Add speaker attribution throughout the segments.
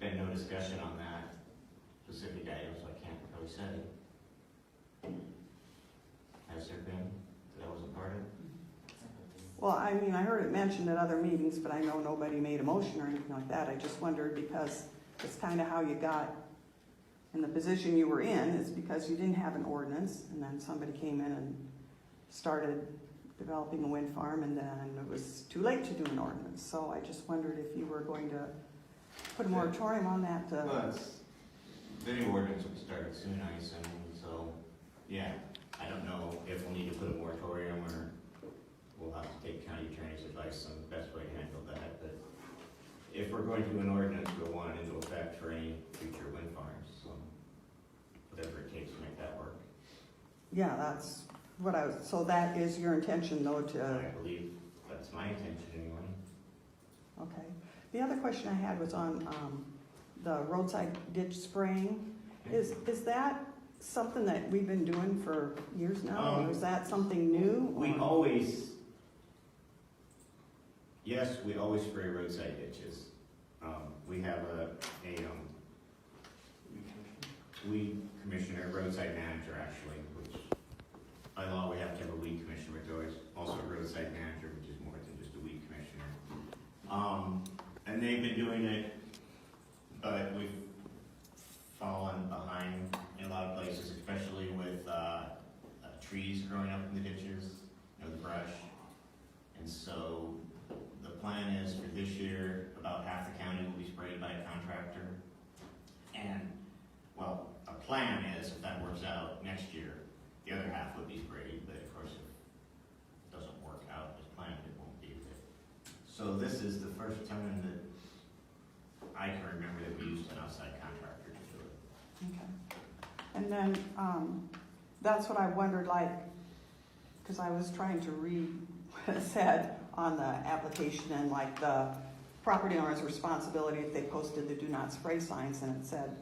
Speaker 1: been no discussion on that specific item, so I can't really say. Has there been? That wasn't part of it?
Speaker 2: Well, I mean, I heard it mentioned at other meetings, but I know nobody made a motion or anything like that. I just wondered because it's kind of how you got in the position you were in, is because you didn't have an ordinance, and then somebody came in and started developing a wind farm, and then it was too late to do an ordinance. So I just wondered if you were going to put a moratorium on that.
Speaker 1: Well, the new ordinance would start soon, I assume, so, yeah. I don't know if we'll need to put a moratorium or we'll have to take county attorney's advice on the best way to handle that, but if we're going to do an ordinance, we'll want it into effect for any future wind farms, so whatever it takes to make that work.
Speaker 2: Yeah, that's what I was, so that is your intention though to,
Speaker 1: I believe that's my intention anyway.
Speaker 2: okay. The other question I had was on the roadside ditch spraying. Is that something that we've been doing for years now, or is that something new?
Speaker 1: We always spray roadside ditches. We have weed commissioner, roadside manager actually, which by law we have to have a weed commissioner, but there's also a roadside manager, which is more than just a weed commissioner. And they've been doing it, but we've fallen behind in a lot of places, especially with trees growing up in the ditches, the brush. And so the plan is for this year, about half the county will be sprayed by a contractor. And, well, a plan is, if that works out next year, the other half would be sprayed, but of course, if it doesn't work out as planned, it won't be. So this is the first time that I can remember that we used an outside contractor to do it.
Speaker 2: Okay. And then, that's what I wondered, like, because I was trying to read what it said on the application and like the property owner's responsibility if they posted the do not spray signs, and it said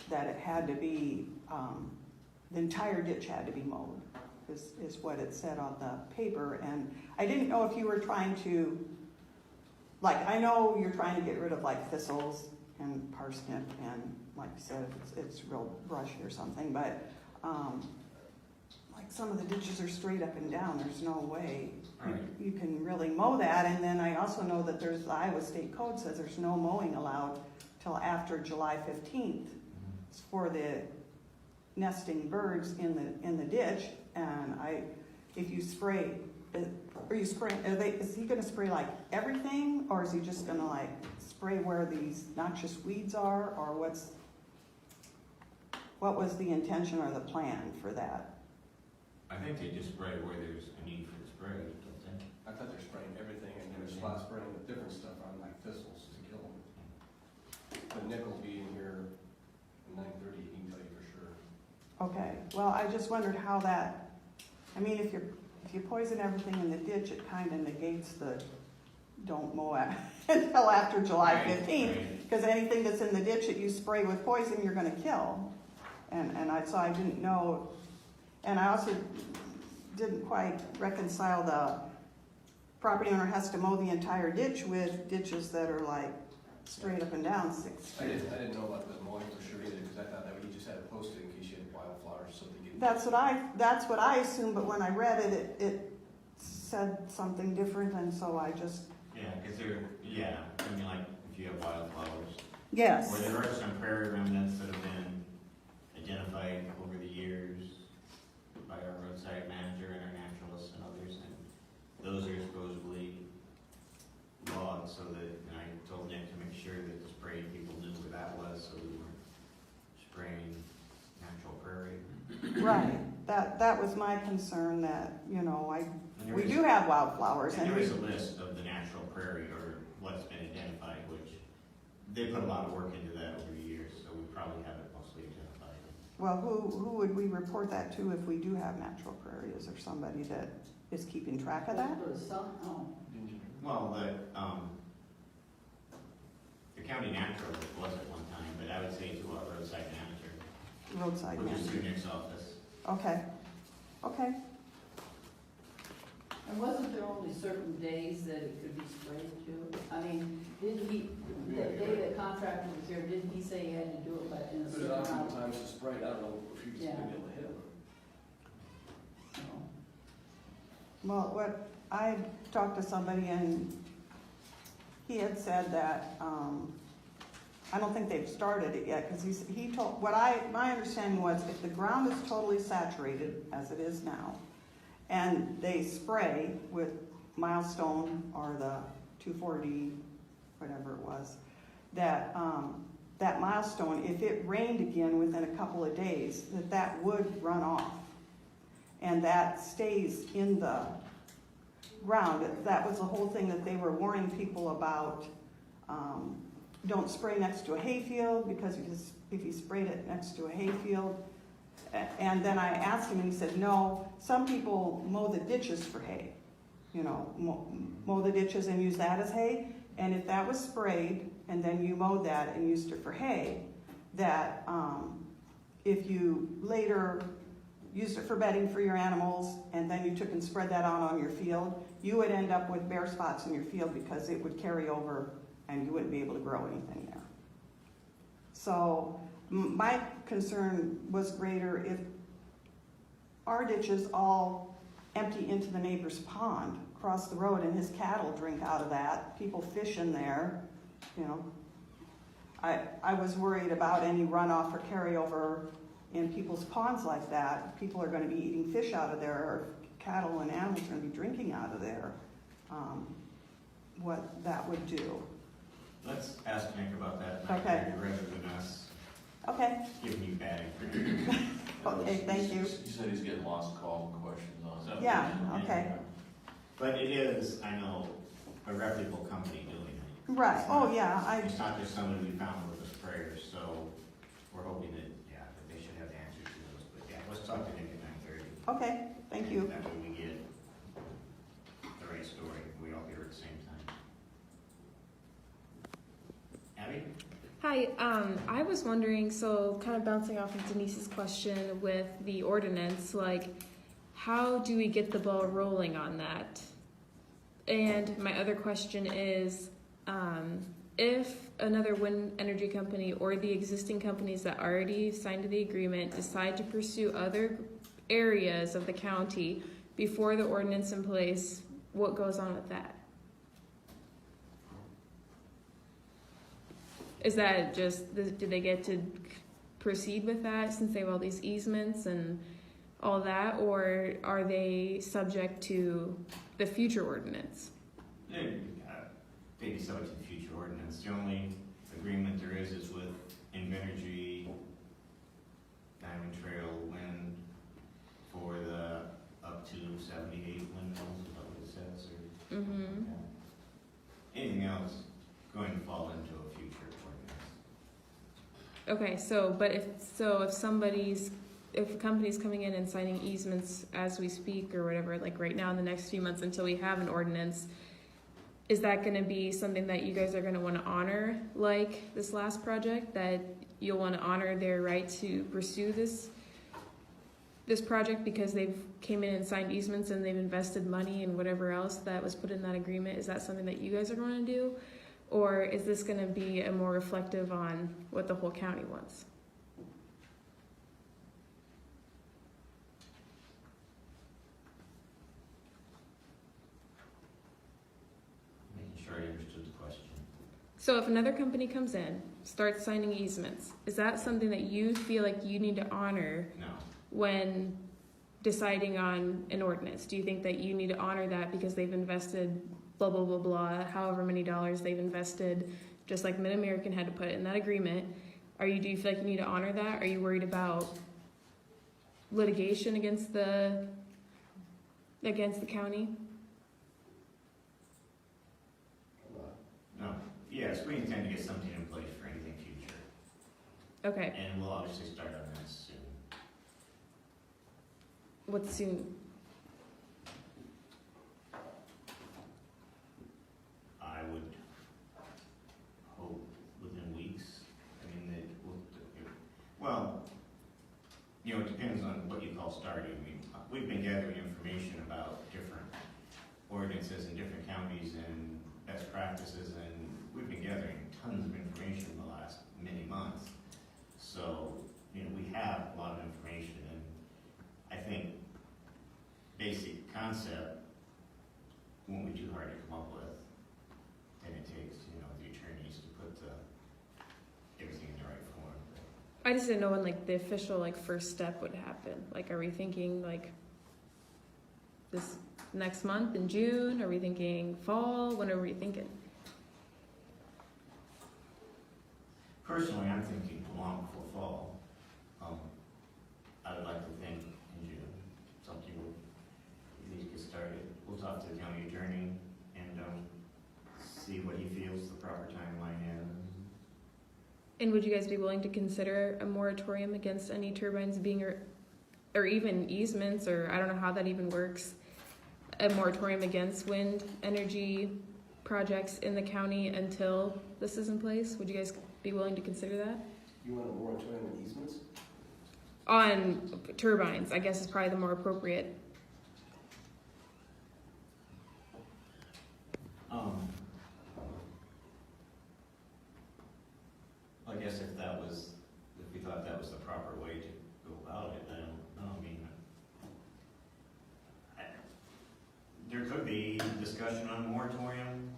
Speaker 2: that it had to be, the entire ditch had to be mowed, is what it said on the paper. And I didn't know if you were trying to, like, I know you're trying to get rid of like thistles and parsnip and, like you said, it's real brushy or something, but like some of the ditches are straight up and down. There's no way you can really mow that. And then I also know that there's the Iowa State Code says there's no mowing allowed till after July 15th for the nesting birds in the ditch. And if you spray, is he gonna spray like everything, or is he just gonna like spray where these noxious weeds are, or what was the intention or the plan for that?
Speaker 1: I think they just spray where there's a need for the spray, don't they?
Speaker 3: I thought they're spraying everything, and there's spot spraying with different stuff on, like thistles to kill them. But Nick will be in here at 9:30, he can tell you for sure.
Speaker 2: Okay, well, I just wondered how that, I mean, if you poison everything in the ditch, it kind of negates the don't mow it until after July 15th, because anything that's in the ditch that you spray with poison, you're gonna kill. So I didn't know, and I also didn't quite reconcile the property owner has to mow the entire ditch with ditches that are like straight up and down 6
Speaker 3: I
Speaker 2: feet.
Speaker 3: didn't know about the mowing for sure either, because I thought that he just had it posted in case you had wildflowers or something.
Speaker 2: That's what I assumed, but when I read it, it said something different, and so I just.
Speaker 1: Yeah, because I mean, like, if you have wildflowers.
Speaker 2: Yes.
Speaker 1: Or there are some prairie remnants that have been identified over the years by our roadside manager and our naturalists and others, and those are supposedly logged so that, and I told Nick to make sure that the spray people knew where that was, so we weren't spraying natural prairie.
Speaker 2: Right, that was my concern, that, we do have wildflowers.
Speaker 1: And there is a list of the natural prairie, or what's been identified, which they put a lot of work into that over the years, so we probably have it mostly identified.
Speaker 2: Well, who would we report that to if we do have natural prairie? Is there somebody that is keeping track of that?
Speaker 1: Well, the county naturalist was at one time, but I would say to our roadside manager.
Speaker 2: Roadside
Speaker 1: Which is
Speaker 2: manager.
Speaker 1: through Nick's office.
Speaker 2: Okay.
Speaker 4: And wasn't there only certain days that it could be sprayed to? I mean, didn't he, that day the contractor was here, didn't he say he had to do it by in a
Speaker 3: There's
Speaker 4: certain
Speaker 3: often
Speaker 4: amount?
Speaker 3: times to spray, I don't know if he was
Speaker 4: Yeah.
Speaker 3: gonna be able to hit him.
Speaker 4: So,
Speaker 2: Well, what, I talked to somebody and he had said that, I don't think they've started it yet, because he told, my understanding was if the ground is totally saturated, as it is now, and they spray with Milestone or the 2,4-D, whatever it was, that, that Milestone, if it rained again within a couple of days, that would run off. And that stays in the ground. That was the whole thing that they were warning people about. Don't spray next to a hayfield, because if you sprayed it next to a hayfield. And then I asked him and he said, no, some people mow the ditches for hay. You know, mow the ditches and use that as hay. And if that was sprayed and then you mowed that and used it for hay, that if you later used it for bedding for your animals and then you took and spread that out on your field, you would end up with bare spots in your field because it would carry over and you wouldn't be able to grow anything there. So my concern was greater if our ditches all empty into the neighbor's pond across the road and his cattle drink out of that, people fish in there, you know. I was worried about any runoff or carryover in people's ponds like that. People are gonna be eating fish out of there, or cattle and animals are gonna be drinking out of there. What that would do.
Speaker 1: Let's ask Nick about that,
Speaker 2: Okay.
Speaker 1: rather than us
Speaker 2: Okay,
Speaker 1: giving you bad information.
Speaker 2: okay, thank you.
Speaker 5: He said he's getting lots of calls and questions on it.
Speaker 1: So-
Speaker 2: Yeah, okay.
Speaker 1: But it is, I know, a reputable company doing it.
Speaker 2: Right, oh yeah,
Speaker 1: It's not just somebody we found with a sprayer, so we're hoping that, yeah, that they should have answers to those. But yeah, let's talk to Nick at 9:30.
Speaker 2: okay, thank you.
Speaker 1: That way we get the right story, we all hear at the same time. Abby?
Speaker 6: Hi, I was wondering, so kind of bouncing off of Denise's question with the ordinance, like, how do we get the ball rolling on that? And my other question is, if another wind energy company or the existing companies that already signed the agreement decide to pursue other areas of the county before the ordinance in place, what goes on with that? Is that just, do they get to proceed with that since they have all these easements and all that, or are they subject to the future ordinance?
Speaker 1: They'd be subject to the future ordinance. The only agreement there is with Invenergy, Diamond Trail Wind for the up to 78 windmills, is that what it says? Or,
Speaker 6: Mm-hmm.
Speaker 1: anything else going to fall into a future ordinance.
Speaker 6: Okay, if a company's coming in and signing easements as we speak or whatever, like right now in the next few months until we have an ordinance, is that gonna be something that you guys are gonna wanna honor, like this last project, that you'll wanna honor their right to pursue this project because they've came in and signed easements and they've invested money and whatever else that was put in that agreement? Is that something that you guys are gonna do? Or is this gonna be a more reflective on what the whole county wants?
Speaker 1: Making sure I understood the question.
Speaker 6: So if another company comes in, starts signing easements, is that something that you feel like you need to honor
Speaker 1: No.
Speaker 6: when deciding on an ordinance? Do you think that you need to honor that because they've invested blah, blah, blah, blah, however many dollars they've invested, just like Mid-American had to put in that agreement? Do you feel like you need to honor that? Are you worried about litigation against the county?
Speaker 1: No. Yes, we intend to get something in place for anything future.
Speaker 6: Okay,
Speaker 1: And we'll obviously start on that soon.
Speaker 6: what's soon?
Speaker 1: I would hope within weeks. I mean, well, you know, it depends on what you call starting. I mean, we've been gathering information about different ordinances in different counties and best practices, and we've been gathering tons of too hard to come up with, then it takes, you know, the attorneys to put everything in the right form.
Speaker 6: I just didn't know when like the official like first step would happen. Like, are we thinking like this next month in June? Are we thinking fall? When are we thinking?
Speaker 1: Personally, I'm thinking long before fall. I would like to think in June, something will at least get started. We'll talk to the county attorney and see what he feels the proper timeline is.
Speaker 6: And would you guys be willing to consider a moratorium against any turbines being, or even easements, or I don't know how that even works, a moratorium against wind energy projects in the county until this is in place? Would you guys be willing to consider that?
Speaker 3: You want a moratorium on easements?
Speaker 6: On turbines, I guess is probably the more appropriate.
Speaker 1: I guess if we thought that was the proper way to go about it, I don't know, I mean, there could be discussion on moratorium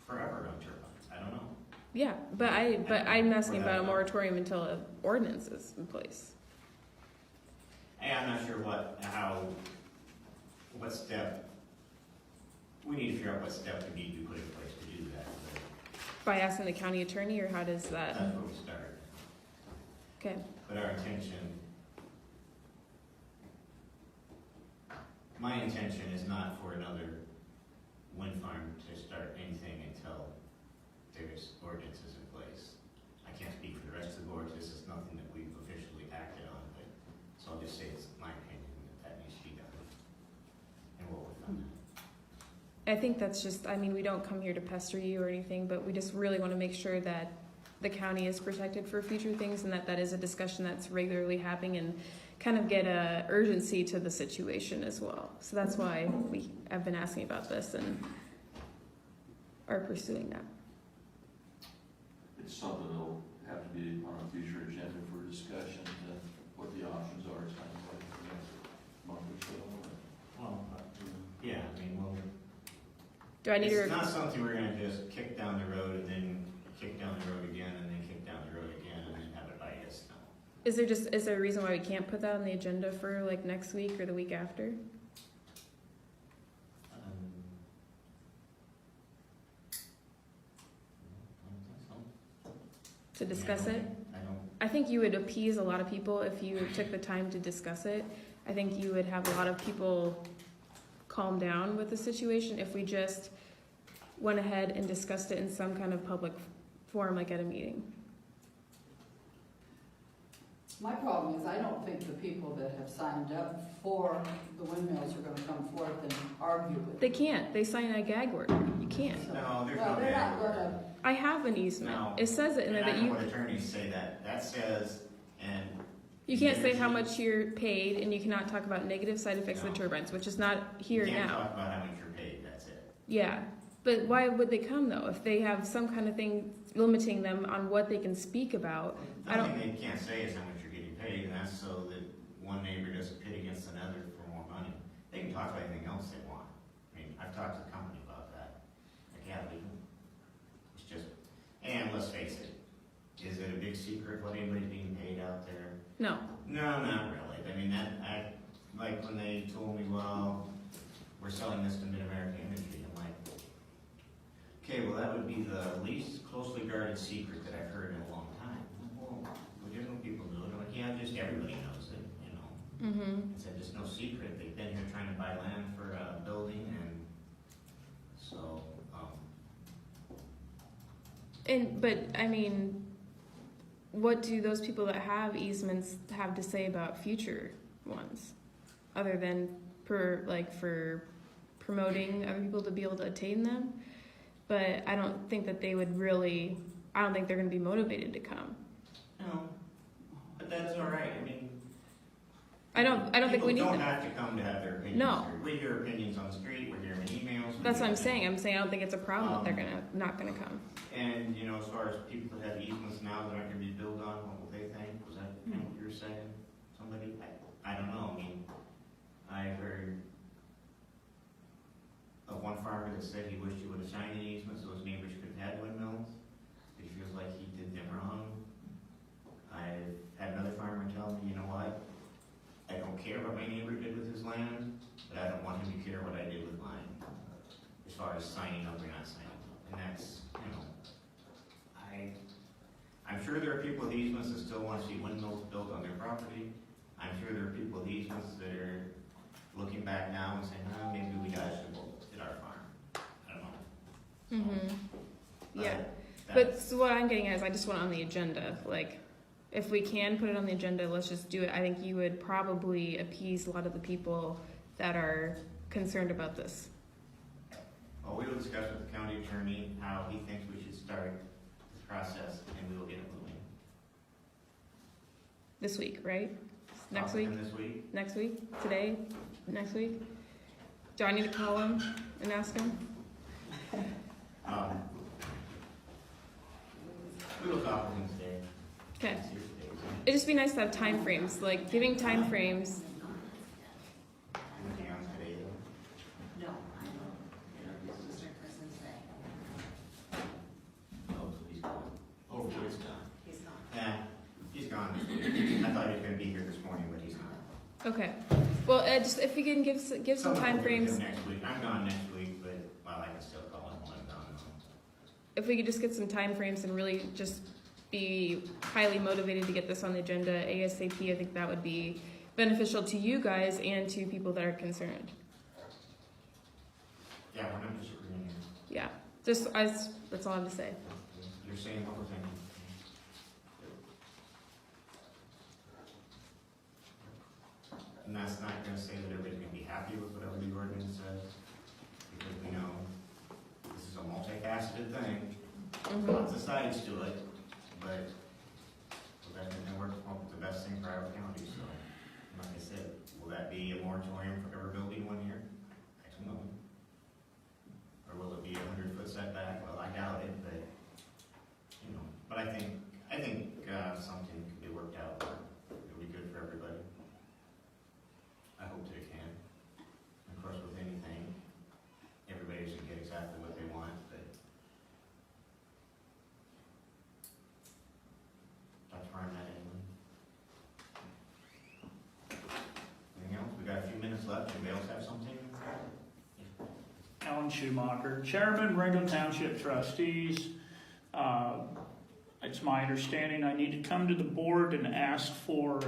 Speaker 1: forever on turbines, I don't know.
Speaker 6: Yeah, but I'm asking about a moratorium until an ordinance is in place.
Speaker 1: Hey, I'm not sure what step, we need to figure out what step we need to put in place to do that.
Speaker 6: By asking the county attorney, or how does that?
Speaker 1: That's where we start.
Speaker 6: Okay.
Speaker 1: But our intention, my intention is not for another wind farm to start anything until there's ordinances in place. I can't speak for the rest of the board, this is nothing that we've officially acted on, but, so I'll just say it's my opinion that needs to be done. And we'll work on that.
Speaker 6: I think that's just, I mean, we don't come here to pester you or anything, but we just really want to make sure that the county is protected for future things and that is a discussion that's regularly happening and kind of get a urgency to the situation as well. So that's why we have been asking about this and are pursuing that.
Speaker 5: It's something that'll have to be on a future agenda for discussion, what the options are, it's kind of like the next month or so.
Speaker 1: Well, yeah, I mean,
Speaker 6: Do I need
Speaker 1: it's
Speaker 6: to?
Speaker 1: not something we're gonna just kick down the road and then kick down the road again and then kick down the road again and then have it bite us. No.
Speaker 6: Is there a reason why we can't put that on the agenda for like next week or the week after? To discuss it? I think you would appease a lot of people if you took the time to discuss it. I think you would have a lot of people calm down with the situation if we just went ahead and discussed it in some kind of public forum, like at a meeting.
Speaker 4: My problem is I don't think the people that have signed up for the windmills are gonna come forth and argue with
Speaker 6: They
Speaker 4: it.
Speaker 6: can't. They sign a gag order. You can't.
Speaker 1: No, there's
Speaker 4: Well,
Speaker 1: no
Speaker 4: they're
Speaker 1: gag
Speaker 4: not
Speaker 1: order.
Speaker 4: gonna,
Speaker 6: I have an easement.
Speaker 1: No.
Speaker 6: It says it in there
Speaker 1: And I
Speaker 6: that
Speaker 1: know
Speaker 6: you
Speaker 1: what attorneys say that says, and.
Speaker 6: you can't say how much you're paid, and you cannot talk about negative side effects of the
Speaker 1: No.
Speaker 6: turbines, which is not here
Speaker 1: You can't
Speaker 6: now.
Speaker 1: talk about how much you're paid, that's it.
Speaker 6: Yeah, but why would they come though if they have some kind of thing limiting them on what they can speak about? I don't.
Speaker 1: Nothing they can't say is how much you're getting paid, and that's so that one neighbor doesn't pit against another for more money. They can talk about anything else they want. I mean, I've talked to the company about that. Like, yeah, it's just, and let's face it, is it a big secret what anybody's being paid out there?
Speaker 6: No.
Speaker 1: No, not really. I mean, like when they told me, well, we're selling this to Mid-American Energy, I'm like, okay, well, that would be the least closely guarded secret that I've heard in a long time. Well, different people do it. I'm like, yeah, just everybody knows it, you know.
Speaker 6: Mm-hmm.
Speaker 1: I said, it's no secret. They've been here trying to buy land for a building, and so,
Speaker 6: But I mean, what do those people that have easements have to say about future ones, other than for promoting other people to be able to attain them? But I don't think that they would really. I don't think they're going to be motivated to come.
Speaker 1: no, but that's all right. I mean,
Speaker 6: I don't think we need
Speaker 1: people
Speaker 6: them.
Speaker 1: don't have to come to have their opinions.
Speaker 6: No.
Speaker 1: heard. We hear opinions on the street. We're hearing emails.
Speaker 6: That's what I'm saying. I'm saying I don't think it's a problem that they're not gonna come.
Speaker 1: And, you know, as far as people that have easements now that aren't gonna be built on, what will they think? Was that kind of what you were saying? Somebody, I don't know, I mean, I heard a of one farmer that said he wished he would have signed an easement so his neighbors could have had windmills. He feels like he did them wrong. I've had another farmer tell me, you know what? I don't care what my neighbor did with his land, but I don't want him to care what I did with mine. As far as signing up or not signing up. And that's, you know, I'm sure there are people with easements that still want to see windmills built on their property. I'm sure there are people with easements that are looking back now and saying, oh, maybe we guys should hit our farm. I don't know.
Speaker 6: Mm-hmm.
Speaker 1: But
Speaker 6: Yeah, but
Speaker 1: that's-
Speaker 6: so what I'm getting at is I just want it on the agenda. Like, if we can put it on the agenda, let's just do it. I think you would probably appease a lot of the people that are concerned about this.
Speaker 1: Well, we will discuss with the county attorney how he thinks we should start this process, and we will get it moving.
Speaker 6: This week, right? Next week?
Speaker 1: Within this week?
Speaker 6: Next week? Today? Next week? Do I need to call him and ask him?
Speaker 1: We will talk with him today.
Speaker 6: Okay.
Speaker 1: See what they say.
Speaker 6: It'd just be nice to have time frames, like giving time frames.
Speaker 1: Anything else today, though?
Speaker 7: No, I don't, Mr. Person say,
Speaker 1: Oh, so he's gone. Oh, so it's gone.
Speaker 7: he's not.
Speaker 1: Yeah, he's gone this week. I thought he was gonna be here this morning, but he's not.
Speaker 6: Okay. Well, just if you can give some time
Speaker 1: Someone will
Speaker 6: frames.
Speaker 1: do it next week. I'm gone next week, but, well, I can still call him when I'm gone.
Speaker 6: If we could just get some time frames and really just be highly motivated to get this on the agenda ASAP, I think that would be beneficial to you guys and to people that are concerned.
Speaker 1: Yeah, we're not disagreeing here.
Speaker 6: Yeah, that's all I have to say.
Speaker 1: You're saying what we're thinking. And that's not gonna say that everybody's gonna be happy with whatever the ordinance says, because we know this is a multifaceted thing,
Speaker 6: Mhm.
Speaker 1: lots of sides to it, but we're gonna work with the best thing for our county, so, like I said, will that be a moratorium for ever building one here? I don't know. Or will it be 100-foot setback? Well, I doubt it, but, you know, but I think something can be worked out, it'll be good for everybody. I hope that it can. Of course, with anything, everybody doesn't get exactly what they want, but that's where I'm at anyway. Anything else? We got a few minutes left. Anybody else have something?
Speaker 8: Alan Schumacher, Chairman, Ringgold Township Trustees. It's my understanding I need to come to the board and ask for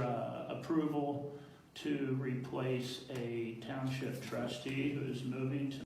Speaker 8: approval to replace a township trustee who is moving to